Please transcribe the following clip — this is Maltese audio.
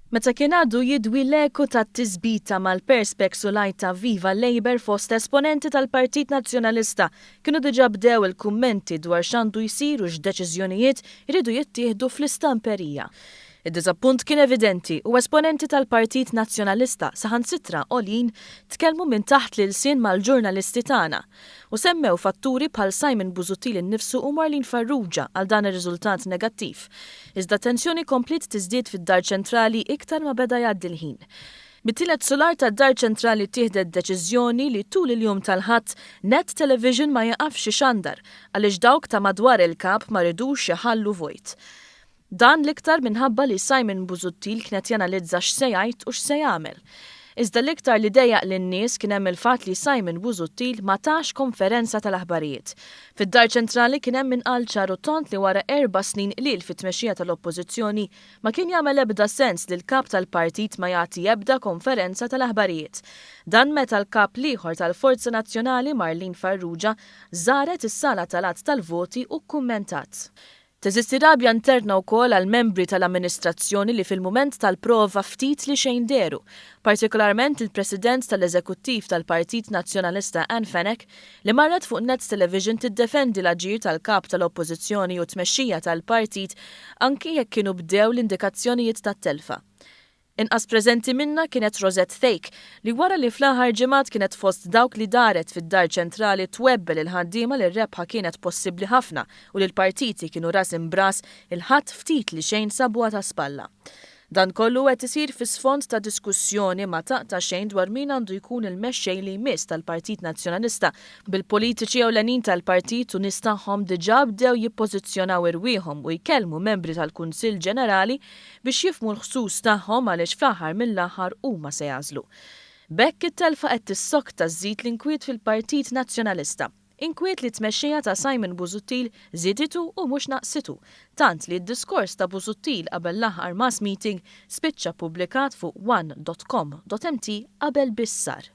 Meta kien għadu jidwi l-eku tat-tiżbita mal-Perspex u lajta Viva Labour fost esponenti tal-Partit Nazzjonalista kienu diġà bdew il-kummenti dwar x'għandu jsir u x'deċiżjonijiet iridu jittieħdu fl-istamperija. Id-diżappunt kien evidenti u esponenti tal-Partit Nazzjonalista saħansitra għolin tkellmu minn taħt l-sin mal-ġurnalisti tagħna u semmew fatturi bħal Simon Busuttil innifsu u Marlene Farrugia għal dan ir-riżultat negattiv. Iżda tensjoni komplit tiżdied fid-Dar Ċentrali iktar ma beda jgħaddi l-ħin. Bit-tielet solar tad-Dar Ċentrali tieħdet deċiżjoni li tul il-jum tal-ħadd Net Television ma jaqafx ixandar għaliex dawk ta' madwar il-kap ma ridux iħallu vojt. Dan l-iktar minħabba li Simon Busuttil kienet janalizza x'se jgħid u x'se jagħmel. Iżda l-iktar li dejjaq lin-nies kien hemm il-fatt li Simon Busuttil ma tax konferenza tal-aħbarijiet. Fid-Dar Ċentrali kien hemm inqal ċaru tont li wara 4 snin lil fit-tmexxija tal-Oppożizzjoni ma kien jagħmel ebda sens li l-kap tal-partit ma jagħti ebda konferenza tal-aħbarijiet. Dan meta l-kap ieħor tal-Forza Nazzjonali Marlene Farrugia żaret is-sala tal-att tal-voti u kkummentat. Teżisti rabja interna wkoll għal membri tal-amministrazzjoni li fil-mument tal-prova ftit li xejn deru, partikolarment il-President tal-Eżekuttiv tal-Partit Nazzjonalista Anne Fenech li marret fuq Net Television tiddefendi l-aġir tal-kap tal-Oppożizzjoni u tmexxija tal-partit anki jekk kienu bdew l-indikazzjonijiet tat-telfa. Inqas preżenti minna kienet Rosette Thake li wara li fl-aħħar ġimgħat kienet fost dawk li daret fid-Dar Ċentrali twebbel il-ħaddiema li r-rebħa kienet possibbli ħafna u li l-partiti kienu ras imbras il-ħadd ftit li xejn sabuha ta' spalla. Dan kollu qed isir fi sfond ta' diskussjoni ma taqta' xejn dwar min għandu jkun il-mexxej li jmiss tal-Partit Nazzjonalista bil-politiċi ewlenin tal-partit u nies tagħhom diġà bdew jippożizzjonaw irwieħhom u jkellmu membri tal-Kunsill Ġenerali biex jifhmu l-ħsus tagħhom għaliex fl-aħħar mill-aħħar huma se jażlu. Bekk it-telfa qed tissokta żżid l-inkwiet fil-Partit Nazzjonalista. Inkwiet li tmexxija ta' Simon Busuttil żiditu u mhux naqsitu, tant li d-diskors ta' Busuttil qabel l-aħħar mass meeting spiċċa ppubblikat fuq one.com.mt qabel bis-sar.